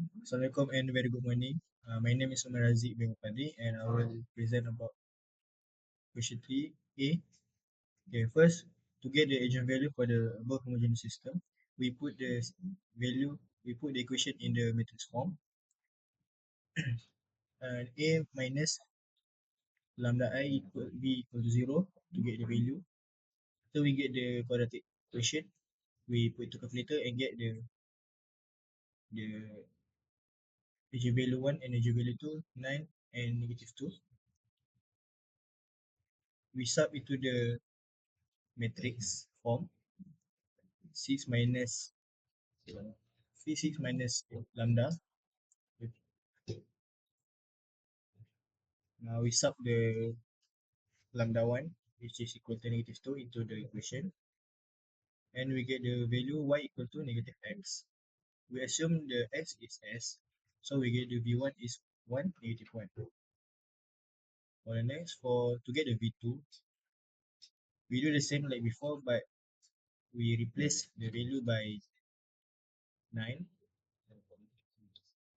Assalamualaikum and very good morning. My name is Umayr bin Fadri and I will present about question 3A. Okay, first, to get the eigenvalue for the above homogeneous system, we put the we put the equation in the matrix form. A minus lambda I equal B equal to 0 to get the value. So we get the quadratic equation. We put to calculator and get the eigenvalue 1 and eigenvalue 2, 9 and negative 2. We sub into the matrix form 6 minus C6 minus lambda. Now we sub the lambda 1 which is equal to negative 2 into the equation and we get the value y equal to negative x. We assume the x is s, so we get the v1 is 1 negative 1. For the next, to get the v2, we do the same like before, but we replace the value by 9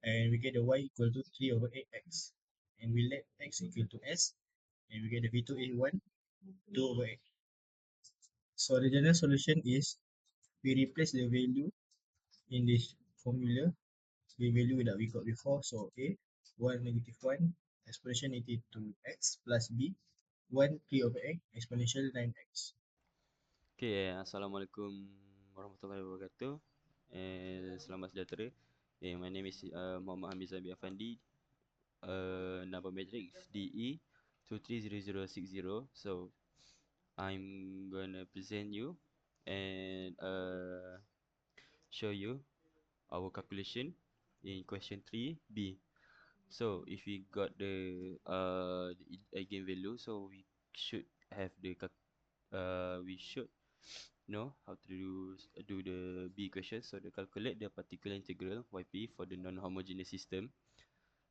and we get the y equal to 3 over 8x and we let x equal to s and we get the v2 is 1 2 over 8. So the general solution is we replace the value in this formula with value that we got before. So a 1 negative 1 exponential negative 2x plus b 1 3 over x exponential 9x. Okay, Assalamualaikum warahmatullahi wabarakatuh. Selamat sejahtera. My name is Mohamed Hamizan bin Afandi. Number matrix DE 230060. So I'm gonna present you and show you our calculation in question 3B. So if we got the eigenvalue, so we should have we should know how to do the B equation. So to calculate the particular integral yp for the non-homogeneous system.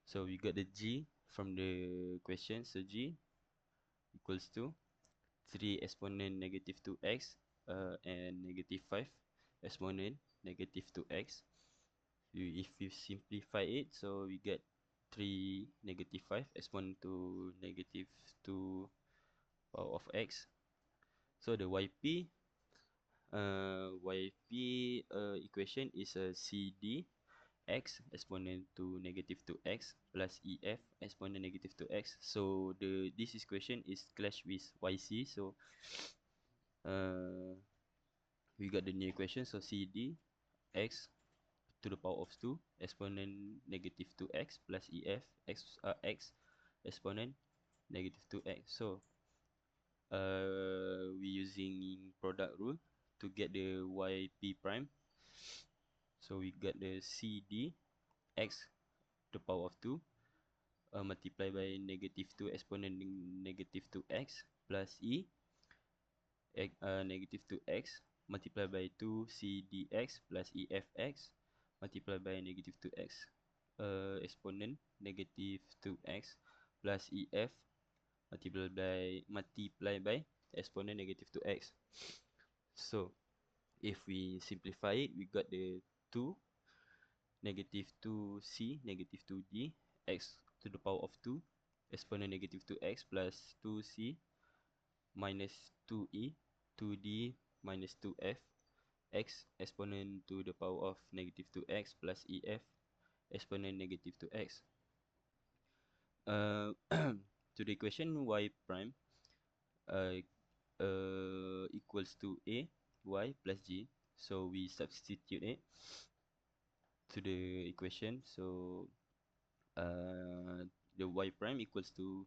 So we got the g from the question. So g equals to 3 exponent negative 2x and negative 5 exponent negative 2x. If you simplify it, so we get 3 negative 5 exponent to negative 2 power of x. So the yp equation is a cd x exponent to negative 2x plus ef exponent negative 2x. So this equation is clash with yc. So we got the new equation. So cd x to the power of 2 exponent negative 2x plus ef x exponent negative 2x. So we using product rule to get the yp prime. So we got the cd x to the power of 2 multiply by negative 2 exponent negative 2x plus negative 2x multiply by 2 c dx plus efx multiply by negative 2x exponent negative 2x plus ef multiply by exponent negative 2x. So if we simplify it, we got the 2 negative 2c negative 2d x to the power of 2 exponent negative 2x plus 2c minus 2e 2d minus 2f x exponent to the power of negative 2x plus ef exponent negative 2x. To the equation y prime uh, equals to a y plus g. So we substitute it to the equation. So the y prime equals to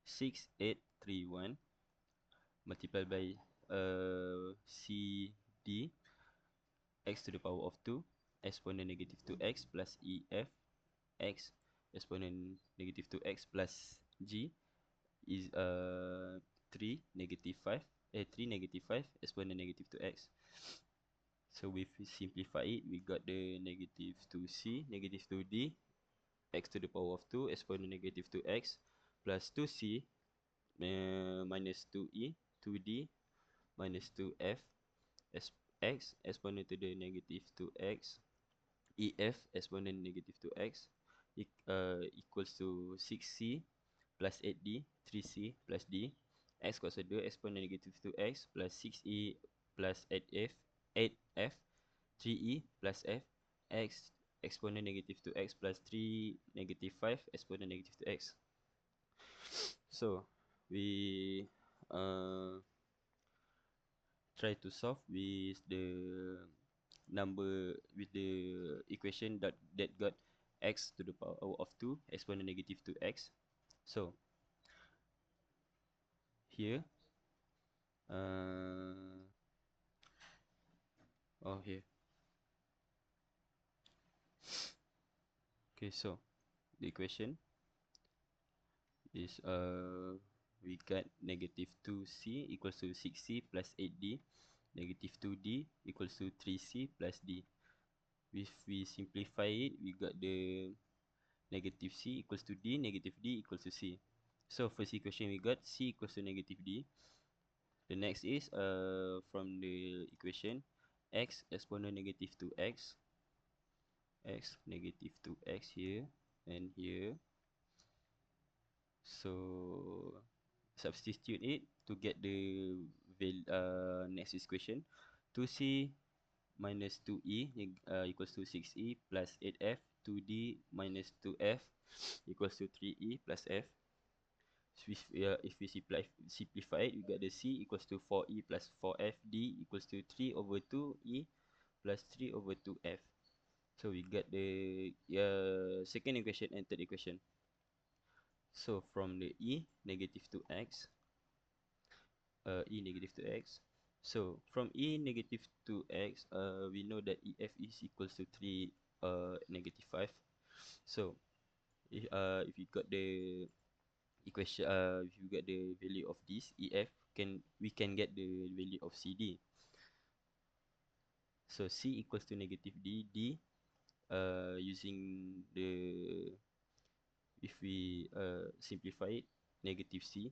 6831 multiplied by cd x to the power of 2 exponent negative 2x plus ef x exponent negative 2x plus g is 3 negative 5 3 negative 5 exponent negative 2x. So if we simplify it, we got the negative 2c negative 2d x to the power of 2 exponent negative 2x plus 2c minus 2e 2d minus 2f x exponent to the negative 2x EF exponent negative 2x equals to 6c plus 8d, 3c plus d, x kuasa 2 exponent negative 2x plus 6e plus 8f, 3e plus f, x exponent negative 2x plus 3 negative 5 exponent negative 2x. So we try to solve with the equation that got x to the power of 2 exponent negative 2x. So here uh, here, okay, so the equation is we got negative 2c equals to 6c plus 8d, negative 2d equals to 3c plus d. If we simplify it, we got the negative c equals to d, negative d equals to c. So first equation we got c equals to negative d. The next is from the equation x exponent negative 2x, x negative 2x here and here. So substitute it to get the next equation. 2c minus 2e equals to 6e plus 8f, 2d minus 2f equals to 3e plus f. So if we simplify it, we get the c equals to 4e plus 4f, d equals to 3 over 2e plus 3 over 2f. So we get the second equation and third equation. So from the negative 2x, e negative 2x. So from e negative 2x, we know that ef is equals to 3 negative 5. So if you got the equation, if you get the value of this ef, we can get the value of cd. So c equals to negative d, using the, if we simplify it, negative c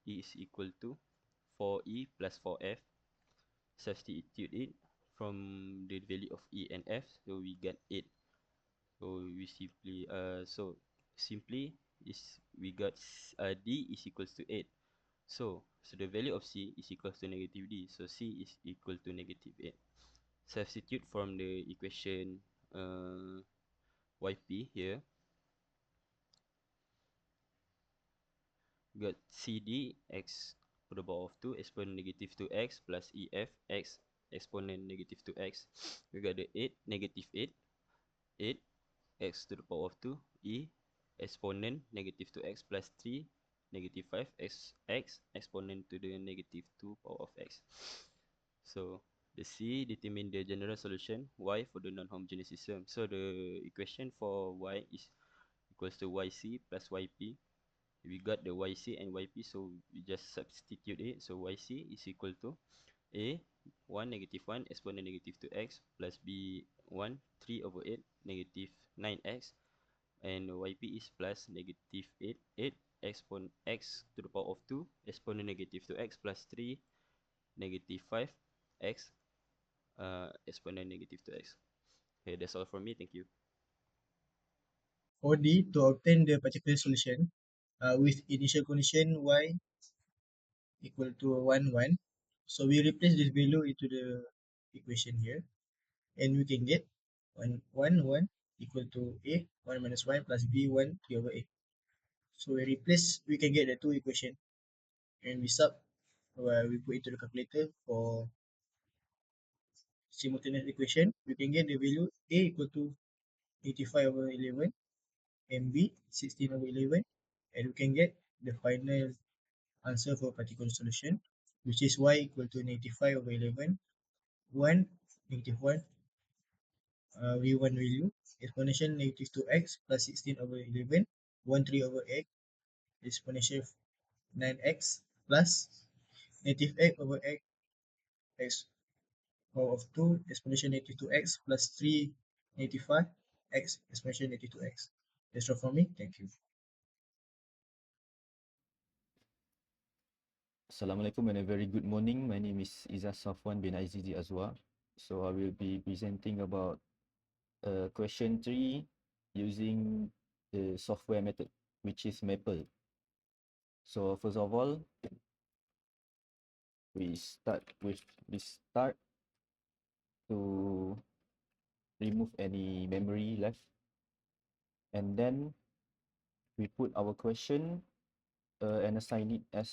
is equal to 4e plus 4f. Substitute it from the value of e and f, so we get 8. So we simply is we got d is equals to 8. So the value of c is equals to negative d, so c is equal to negative 8. Substitute from the equation yp here. We got cd x to the power of 2 exponent negative 2x plus ef x exponent negative 2x. We got the 8 negative 8, 8 x to the power of 2 e exponent negative 2x plus 3 negative 5 x exponent to the negative 2 power of x. So the c determine the general solution y for the non-homogeneous system. So the equation for y is equals to yc plus yp. We got the yc and yp, so we just substitute it. So yc is equal to a 1 negative 1 exponent negative 2x plus b 1 3 over 8 negative 9x, and yp is plus negative 8 8 exponent x to the power of 2 exponent negative 2x plus 3 negative 5 x exponent negative 2x. Okay, that's all from me. Thank you. ODE to obtain the particular solution with initial condition y equal to 1, 1. So we replace this value into the equation here, and we can get 1, 1, 1 equal to a 1 minus 1 plus b 1 3 over a. So we can get the two equation, and we put into the calculator for simultaneous equation. We can get the value a equal to 85 over 11 and b 16 over 11, and we can get the final answer for a particular solution, which is y equal to negative 5 over 11, 1, negative 1, v1 value, exponential negative 2x plus 16 over 11, 1 3 over x, exponential 9x plus negative x over x, x power of 2, exponential negative 2x plus 3 negative 5, x exponential negative 2x. That's all from me. Thank you. Assalamualaikum and a very good morning. My name is Eizaz Safwan bin Aizizi Azuar. So I will be presenting about question 3 using the software method, which is Maple. So first of all, we start to remove any memory left, and then we put our question and assign it as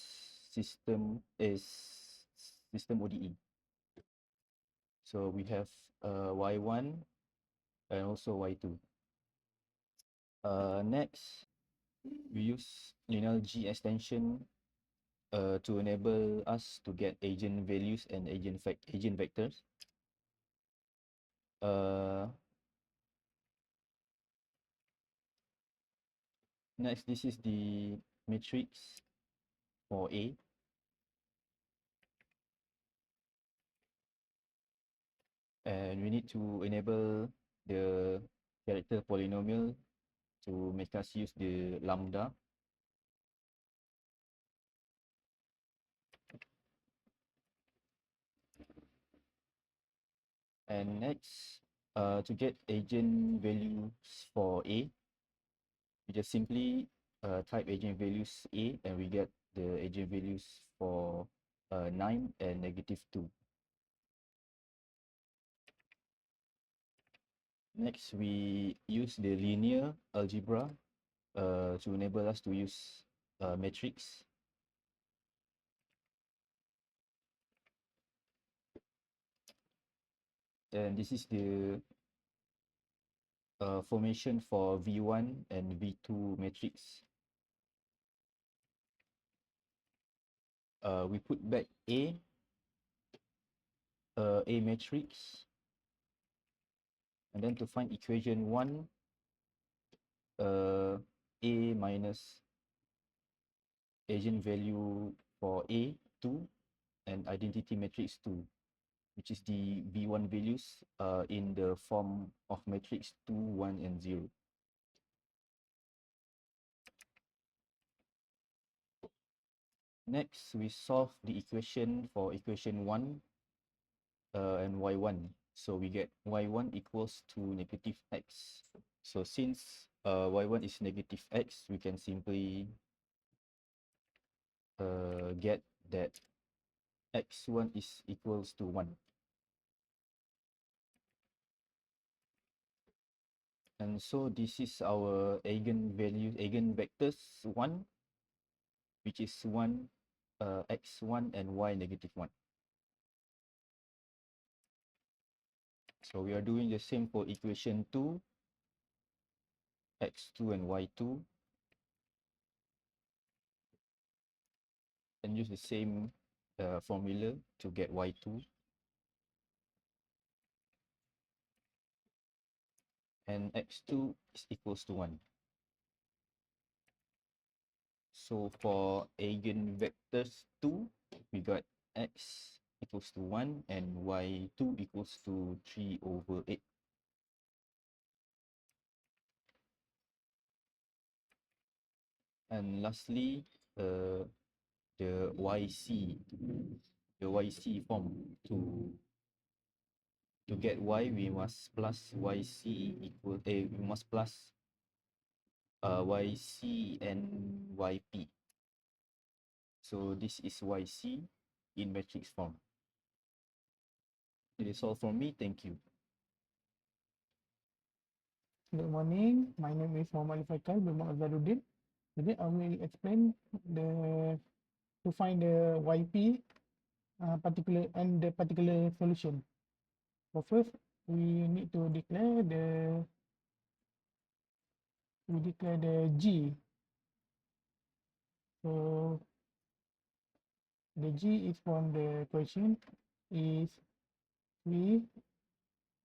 system ODE. So we have y1 and also y2. Next, we use linear extension to enable us to get agent values and agent vectors. Next, this is the matrix for A. And we need to enable the character polynomial to make us use the lambda. And next, to get agent values for A, we just simply type agent values A and we get the agent values for 9 and -2. Next, we use the linear algebra to enable us to use matrix. And this is the formation for V1 and V2 matrix. We put back A matrix, and then to find equation 1, A minus agent value for A 2 and identity matrix 2, which is the V1 values in the form of matrix 2, 1, and 0. Next, we solve the equation for equation 1 and y1. So we get y1 equals to -x. So since y1 is -x, we can simply get that x1 is equals to 1. And so this is our eigenvectors 1, which is 1, x1 and y -1. So we are doing the same for equation 2, x2 and y2. And use the same formula to get y2. And x2 is equals to 1. So for eigenvectors 2, we got x equals to 1 and y2 equals to 3/8. And lastly, the YC form. To get y, we must plus YC equal we must plus YC and YP. So this is YC in matrix form. It is all from me. Thank you. Good morning. My name is Mohamed Haikal by Azarudin. Today I will explain to find the YP particular solution. So first we need to declare the G. So the G is from the equation is 3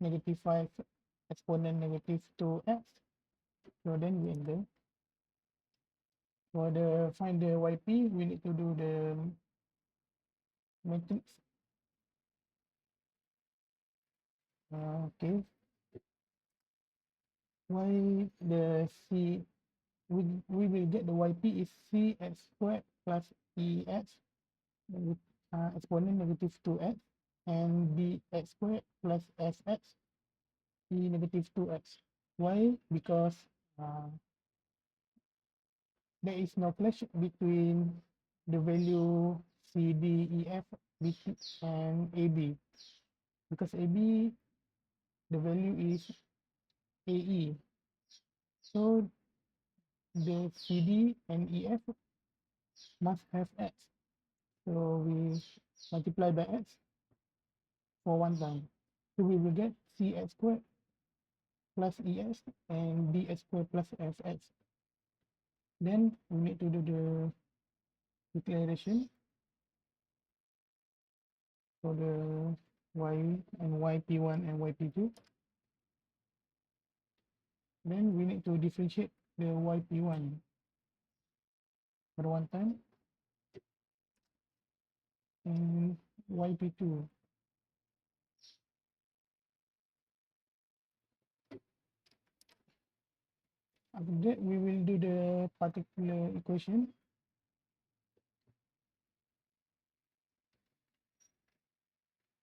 -5 exponent -2x. So then we enter. For the find the YP, we need to do the matrix. Okay. Why the C we will get the YP is CX squared plus EX with exponent -2x and BX squared plus SX e negative 2x. Why? Because there is no clash between the value C, D, E, F, B, and AB. Because AB, the value is AE. So the CD and EF must have X. So we multiply by X for one time. So we will get CX squared plus EX and DX squared plus FX. Then we need to do the declaration for the Y and YP1 and YP2. Then we need to differentiate the YP1 for one time and YP2. After that, we will do the particular equation.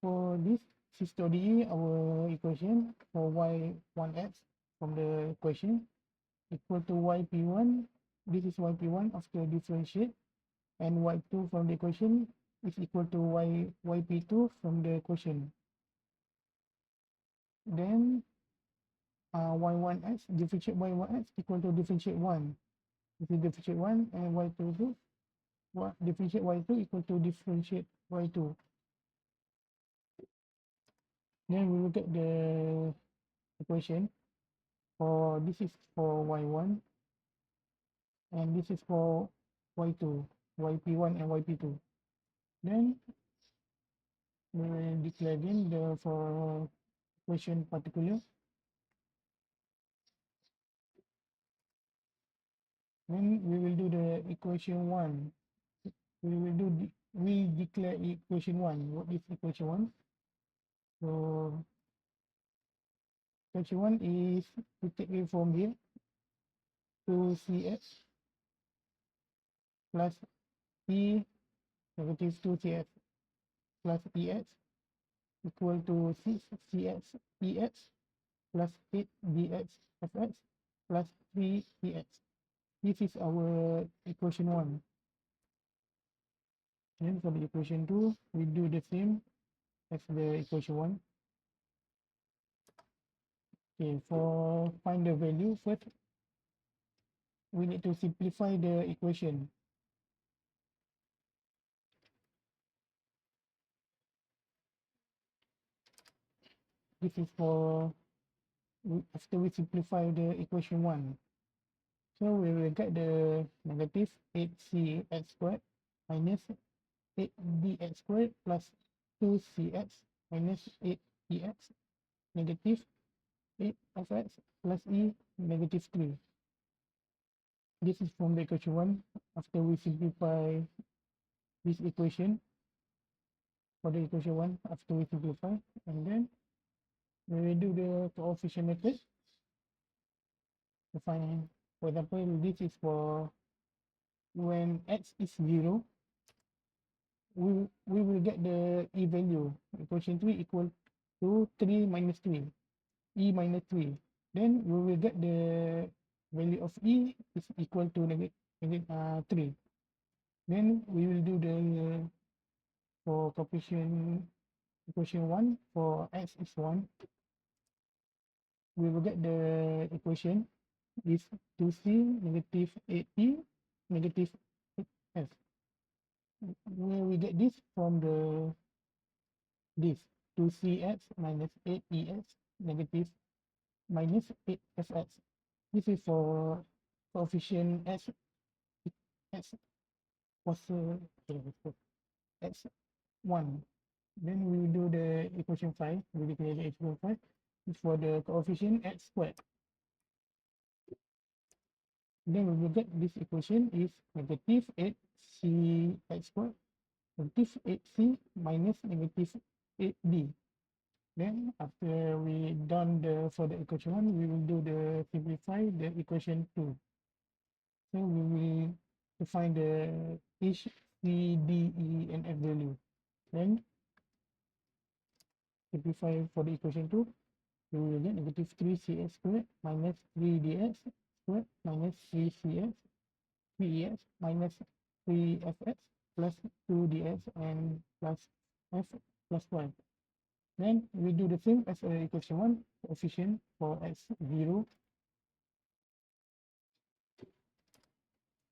For this system, our equation for y1x from the equation equal to yp1. This is yp1 after differentiate, and y2 from the equation is equal to yp2 from the equation. Then y1x differentiate y1x equal to differentiate 1. This is differentiate 1, and y2 differentiate y2 equal to differentiate y2. Then we will get the equation for this is for y1 and this is for y2, yp1 and yp2. Then we will declare again the for equation particular. Then we will do the equation 1. We declare equation 1. What is equation 1? So equation 1 is we take it from here to CX plus E negative 2CX plus EX equal to 6CX EX plus 8DX FX plus 3EX. This is our equation 1. Then for the equation 2, we do the same as the equation 1. Okay, for find the value first, we need to simplify the equation. This is for after we simplify the equation 1. So we will get the negative 8cx squared minus 8dx squared plus 2cx minus 8ex negative 8fx plus e negative 3. This is from the equation 1 after we simplify this equation for the equation 1 after we simplify, and then we will do the coefficient method to find, for example, this is for when x is 0, we will get the e value, equation 3 equal to 3 minus 3, e minus 3. Then we will get the value of e is equal to negative 3. Then we will do the for coefficient equation 1 for x is 1. We will get the equation is 2c negative 8e negative 8f. Where we get this from this 2cx minus 8ex negative minus 8fx. This is for coefficient x was x1. Then we will do the equation 5. We declare the equation 5 is for the coefficient x squared. Then we will get this equation is negative 8c x squared negative 8c minus negative 8d. Then after we done the for the equation 1, we will do the simplify the equation 2. So we will define the each c, d, e, and f value. Then simplify for the equation 2. we will get negative 3cx squared minus 3dx squared minus 3cx 3ex minus 3fx plus 2dx and plus f plus 1. Then we do the same as equation 1 coefficient for x0.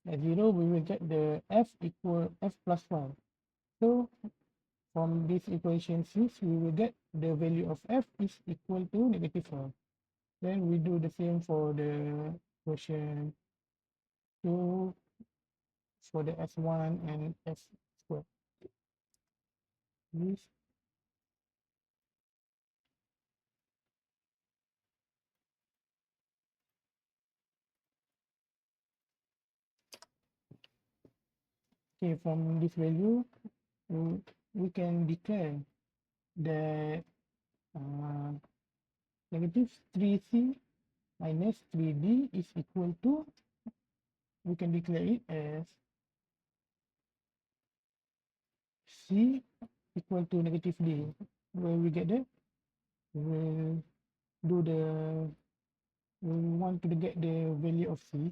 At 0, we will get the f equal f plus 1. So from this equation 6, we will get the value of f is equal to negative 1. Then we do the same for the question 2 for the s1 and s squared. This okay, from this value, we can declare that negative 3c minus 3d is equal to, we can declare it as c equal to negative d. Where we get that, we'll do the, we want to get the value of c.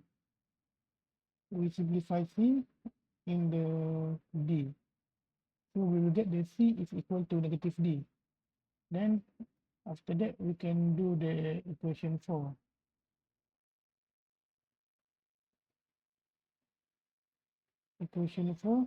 We simplify c in the d. So we will get the c is equal to negative d. Then after that, we can do the equation 4. Equation 4,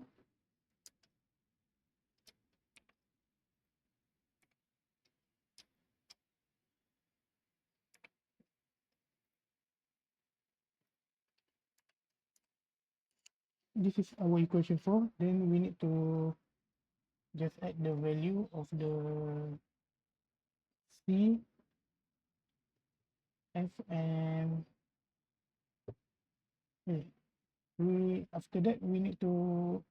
this is our equation 4. Then we need to just add the value of the c, f, and a. We after that we need to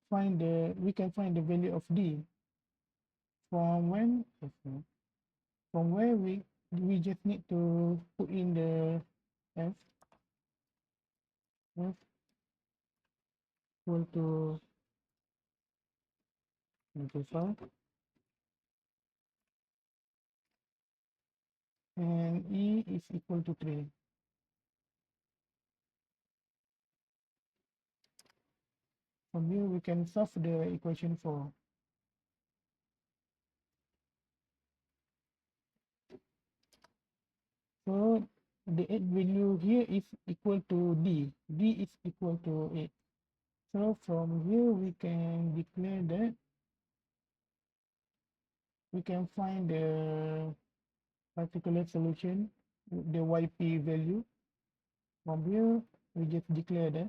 find the, we can find the value of d from when, from where we just need to put in the f equal to 25 and e is equal to 3. From here we can solve the equation 4. So the 8 value here is equal to d. D is equal to 8. So from here we can declare that we can find the particular solution, the yp value. From here we just declare that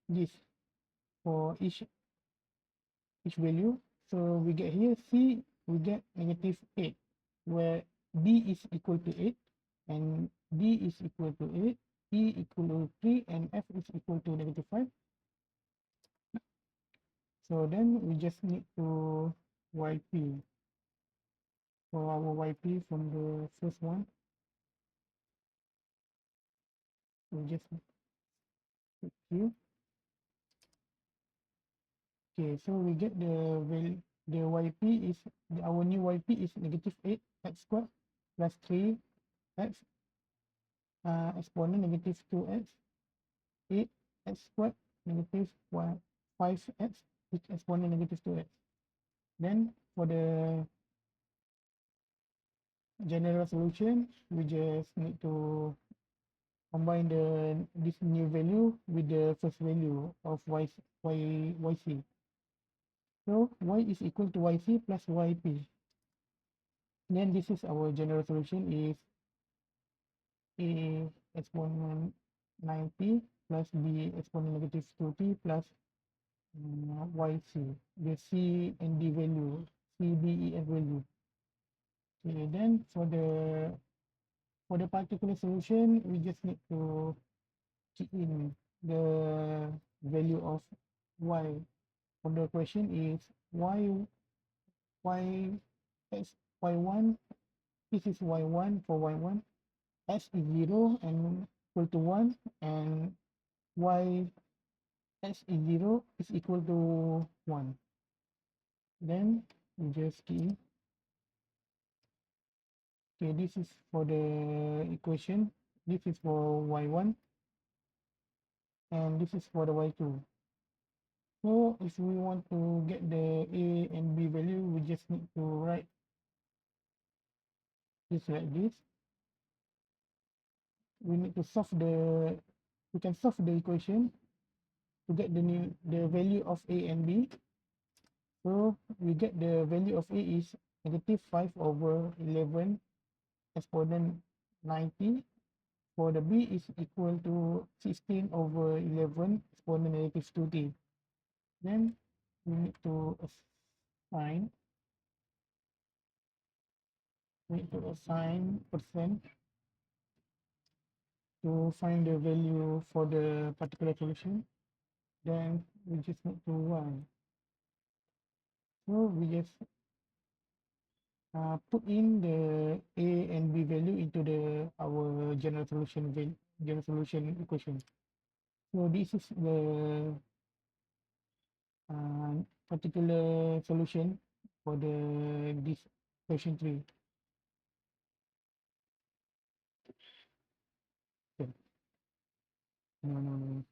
this for each value. So we get here c, we get negative 8, where d is equal to 8 and d is equal to 8, e equal to 3, and f is equal to negative 5. So then we just need to yp. For our yp from the first one, we just click here. Okay, so we get the value, the yp is, our new yp is negative 8 x squared plus 3 x exponent negative 2x, 8 x squared negative 5x with exponent negative 2x. Then for the general solution, we just need to combine this new value with the first value of yc. So y is equal to yc plus yp. Then this is our general solution is a exponent 9p plus b exponent negative 2p plus yc, the c and d value, c, d, e, f value. Okay, then for the particular solution, we just need to key in the value of y. For the question is y x y1, this is y1 for y1, x is 0 and equal to 1, and y x is 0 is equal to 1. Then we just key in Okay, this is for the equation. This is for y1 and this is for the y2. So if we want to get the a and b value, we just need to write this like this. We need to solve the, we can solve the equation to get the value of a and b. So we get the value of a is negative 5 over 11 exponent 90. For the b is equal to 16 over 11 exponent negative 2t. Then we need to assign, percent to find the value for the particular solution. Then we just need to run. So we just put in the a and b value into the our general solution equation. So this is the particular solution for this question 3. Okay. No.